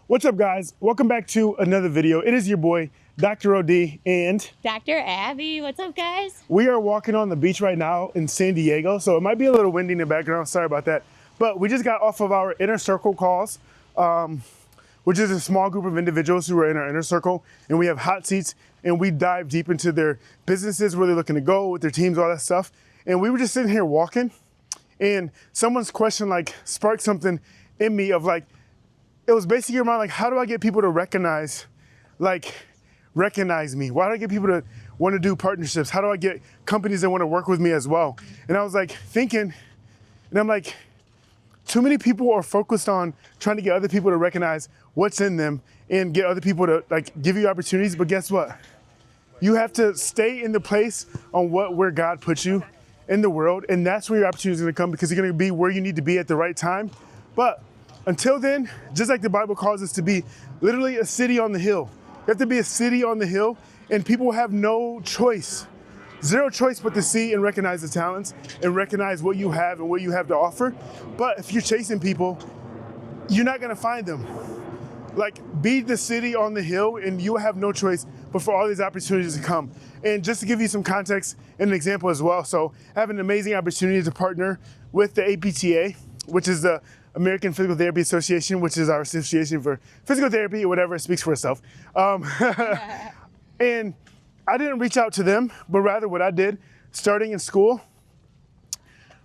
What's up, guys? Welcome back to another video. It is your boy, Dr. OD, and Dr. Abby. What's up, guys? we are walking on the beach right now in San Diego, so it might be a little windy in the background. Sorry about that. But we just got off of our inner circle calls, which is a small group of individuals who are in our inner circle, and we have hot seats, and we dive deep into their businesses, where they're looking to go with their teams, all that stuff. And we were just sitting here walking, and someone's question like sparked something in me of like, it was basically around like, how do I get people to recognize me? Why do I get people to want to do partnerships? How do I get companies that want to work with me as well? And I was like thinking, and I'm like, too many people are focused on trying to get other people to recognize what's in them and get other people to like give you opportunities. But guess what? You have to stay in the place on where God puts you in the world. And that's where your opportunity is going to come, because you're going to be where you need to be at the right time. But until then, just like the Bible calls us to be literally a city on the hill. You have to be a city on the hill, and people have no choice, zero choice but to see and recognize the talents and recognize what you have and what you have to offer. But if you're chasing people, you're not gonna find them. Like, be the city on the hill, and you have no choice but for all these opportunities to come. And just to give you some context and an example as well, so I have an amazing opportunity to partner with the APTA, which is the American Physical Therapy Association, which is our association for physical therapy or whatever, it speaks for itself. And I didn't reach out to them, but rather what I did, starting in school,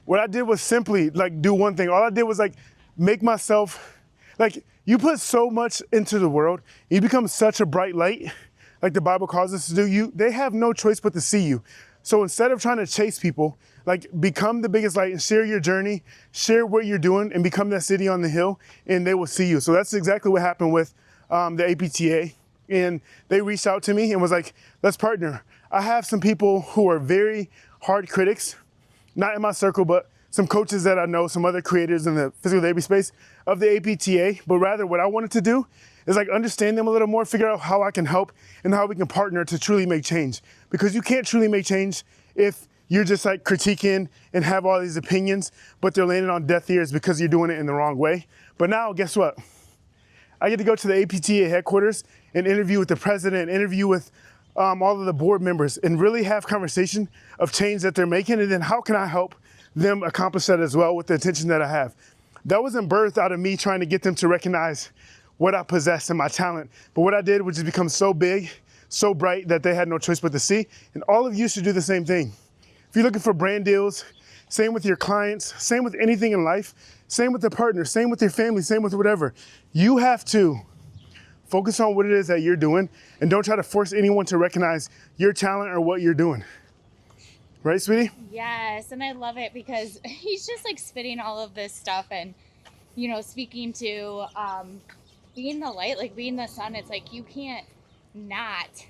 what I did was simply like do one thing. All I did was like make myself, like, you put so much into the world, you become such a bright light, like the Bible calls us to do. They have no choice but to see you. So instead of trying to chase people, like, become the biggest light and share your journey, share what you're doing, and become that city on the hill, and they will see you. So that's exactly what happened with the APTA. And they reached out to me and was like, let's partner. I have some people who are very hard critics, not in my circle, but some coaches that I know, some other creators in the physical therapy space of the APTA. But rather what I wanted to do is like understand them a little more, figure out how I can help and how we can partner to truly make change. Because you can't truly make change if you're just like critiquing and have all these opinions, but they're landing on deaf ears because you're doing it in the wrong way. But now, guess what? I get to go to the APTA headquarters and interview with the president, interview with all of the board members, and really have conversation of change that they're making. And then how can I help them accomplish that as well with the attention that I have? That wasn't birthed out of me trying to get them to recognize what I possess and my talent. But what I did was just become so big, so bright that they had no choice but to see. And all of you should do the same thing. If you're looking for brand deals, same with your clients, same with anything in life, same with the partner, same with your family, same with whatever. You have to focus on what it is that you're doing, and don't try to force anyone to recognize your talent or what you're doing. Right, sweetie? Yes, and I love it because he's just like spitting all of this stuff and, you know, speaking to being the light, like being the sun. It's like you can't not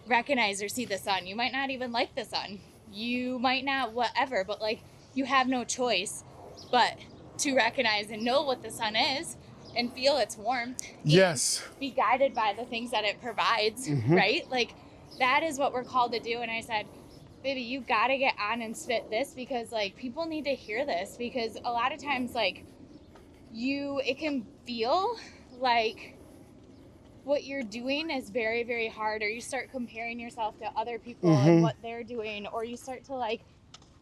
recognize or see the sun. You might not even like the sun. You might not whatever, but like you have no choice but to recognize and know what the sun is and feel its warmth. Yes. Be guided by the things that it provides, right? Like that is what we're called to do. And I said, baby, you got to get on and spit this, because like people need to hear this, because a lot of times like it can feel like what you're doing is very, very hard, or you start comparing yourself to other people and what they're doing, or you start to like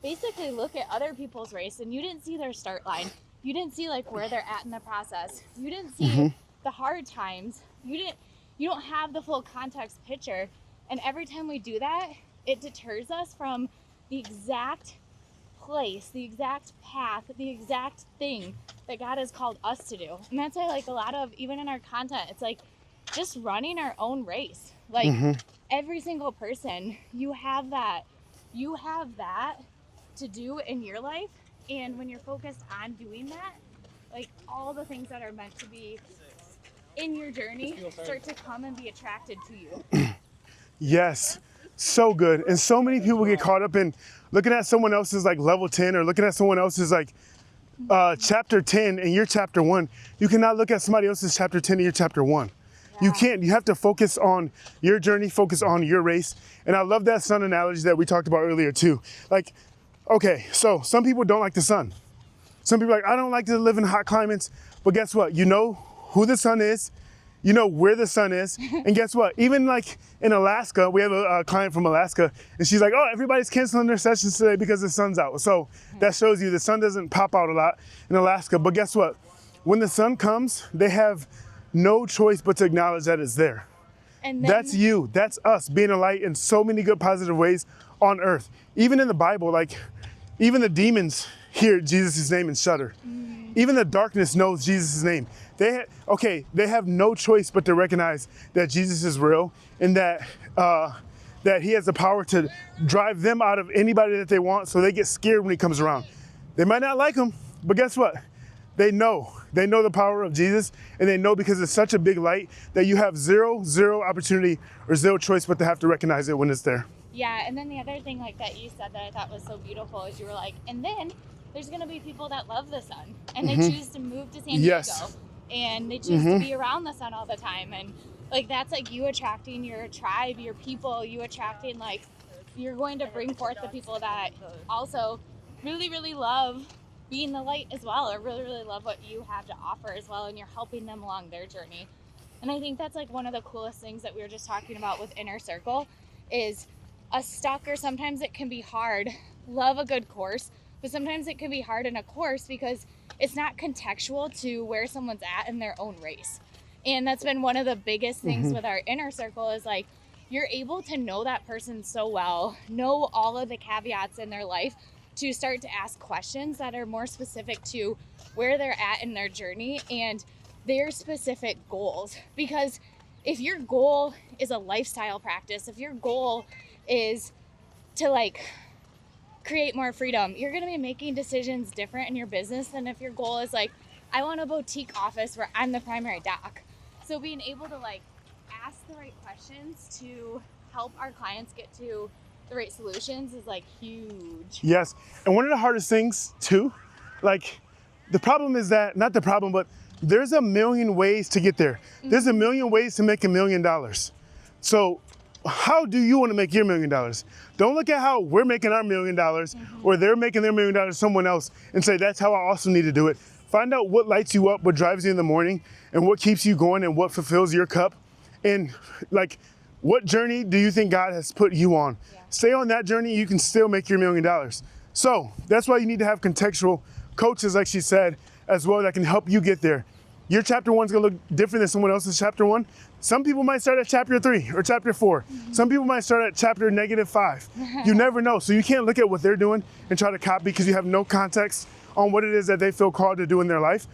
basically look at other people's race and you didn't see their start line. You didn't see like where they're at in the process. You didn't see the hard times. You don't have the full context picture. And every time we do that, it deters us from the exact place, the exact path, the exact thing that God has called us to do. And that's why like a lot of, even in our content, it's like just running our own race. Like every single person, you have that to do in your life. And when you're focused on doing that, like all the things that are meant to be in your journey start to come and be attracted to you. Yes, so good. And so many people get caught up in looking at someone else's like level 10, or looking at someone else's like chapter 10 and you're chapter 1. You cannot look at somebody else's chapter 10 and you're chapter 1. You can't. You have to focus on your journey, focus on your race. And I love that sun analogy that we talked about earlier too. Like, okay, so some people don't like the sun. Some people are like, I don't like to live in hot climates. But guess what? You know who the sun is, you know where the sun is. And guess what? Even like in Alaska, we have a client from Alaska, and she's like, oh, everybody's canceling their sessions today because the sun's out. So that shows you the sun doesn't pop out a lot in Alaska. But guess what? When the sun comes, they have no choice but to acknowledge that it's there. And then, That's you. That's us being a light in so many good positive ways on earth. Even in the Bible, like even the demons hear Jesus' name and shudder. Even the darkness knows Jesus' name. They have no choice but to recognize that Jesus is real and that he has the power to drive them out of anybody that they want, so they get scared when he comes around. They might not like him, but guess what? They know the power of Jesus, and they know because it's such a big light that you have zero opportunity or zero choice but to have to recognize it when it's there. yeah, and then the other thing like that you said that I thought was so beautiful is you were like, and then there's gonna be people that love the sun and they choose to move to San Diego. Yes. And they choose to be around the sun all the time. And like that's like you attracting your tribe, your people, you attracting like you're going to bring forth the people that also really, really love being the light as well, or really, really love what you have to offer as well, and you're helping them along their journey. And I think that's like one of the coolest things that we were just talking about with Inner Circle is a stuck, or sometimes it can be hard. Love a good course, but sometimes it can be hard in a course because it's not contextual to where someone's at in their own race. And that's been one of the biggest things with our Inner Circle is like, you're able to know that person so well, know all of the caveats in their life to start to ask questions that are more specific to where they're at in their journey and their specific goals. Because if your goal is a lifestyle practice, if your goal is to like create more freedom, you're going to be making decisions different in your business than if your goal is like, I want a boutique office where I'm the primary doc. So being able to like ask the right questions to help our clients get to the right solutions is like huge. Yes, and one of the hardest things too, like the problem is that, not the problem, but there's a million ways to get there. There's a million ways to make $1 million. So how do you want to make your $1 million? Don't look at how we're making our $1 million or they're making their $1 million someone else and say, that's how I also need to do it. Find out what lights you up, what drives you in the morning, and what keeps you going and what fulfills your cup. And like, what journey do you think God has put you on? Yeah. Stay on that journey, you can still make your $1 million. So that's why you need to have contextual coaches, like she said, as well, that can help you get there. Your chapter 1's gonna look different than someone else's chapter 1. Some people might start at chapter 3 or chapter 4. Some people might start at chapter -5. You never know. So you can't look at what they're doing and try to copy because you have no context on what it is that they feel called to do in their life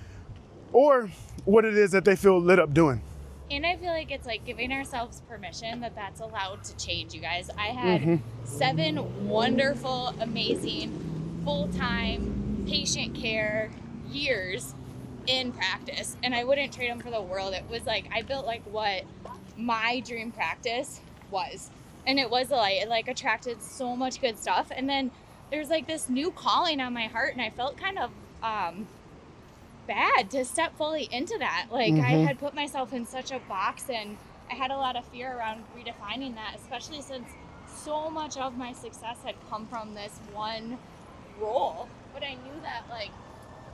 or what it is that they feel lit up doing. And I feel like it's like giving ourselves permission that that's allowed to change, you guys. I had 7 wonderful, amazing, full-time patient care years in practice, and I wouldn't trade them for the world. It was like I built like what my dream practice was, and it was a light. It like attracted so much good stuff, and then there's like this new calling on my heart, and I felt kind of bad to step fully into that. Like I had put myself in such a box, and I had a lot of fear around redefining that, especially since so much of my success had come from this one role. But I knew that like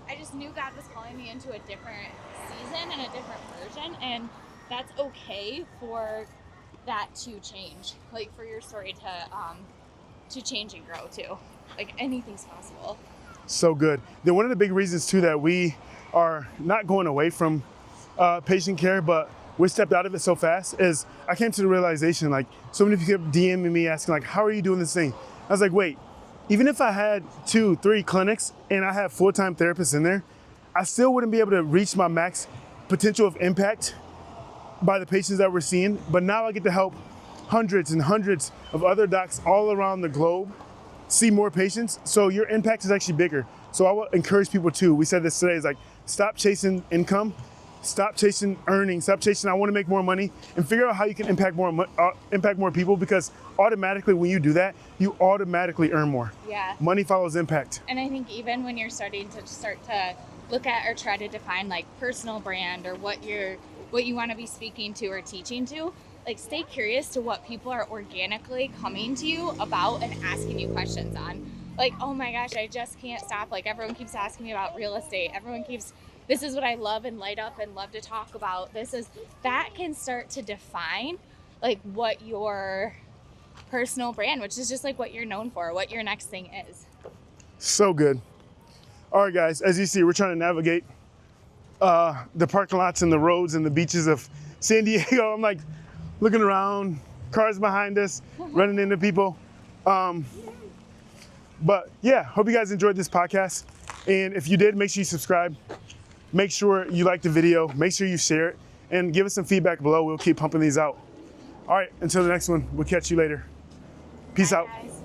I just knew God was calling me into a different season and a different version, and that's okay for that to change. Like for your story to change and grow too. Like anything's possible. So good. Then one of the big reasons too that we are not going away from patient care, but we stepped out of it so fast is I came to the realization, like so many people kept DMing me asking like, how are you doing this thing? I was like, wait, even if I had 2-3 clinics and I had full-time therapists in there, I still wouldn't be able to reach my max potential of impact by the patients that we're seeing. But now I get to help hundreds and hundreds of other docs all around the globe see more patients. So your impact is actually bigger. So I will encourage people too. We said this today, is like, stop chasing income, stop chasing earnings, stop chasing, I want to make more money, and figure out how you can impact more people, because automatically when you do that, you automatically earn more. Yeah. Money follows impact. And I think even when you're starting to look at or try to define like personal brand or what you want to be speaking to or teaching to, like stay curious to what people are organically coming to you about and asking you questions on. Like, oh my gosh, I just can't stop. Like everyone keeps asking me about real estate. Everyone keeps this is what I love and light up and love to talk about. That can start to define like what your personal brand, which is just like what you're known for, what your next thing is. So good. All right, guys, as you see, we're trying to navigate the parking lots and the roads and the beaches of San Diego. I'm like looking around, cars behind us, running into people. But yeah, hope you guys enjoyed this podcast. And if you did, make sure you subscribe. Make sure you like the video. Make sure you share it and give us some feedback below. We'll keep pumping these out. All right, until the next one, we'll catch you later. Peace Bye, out. guys.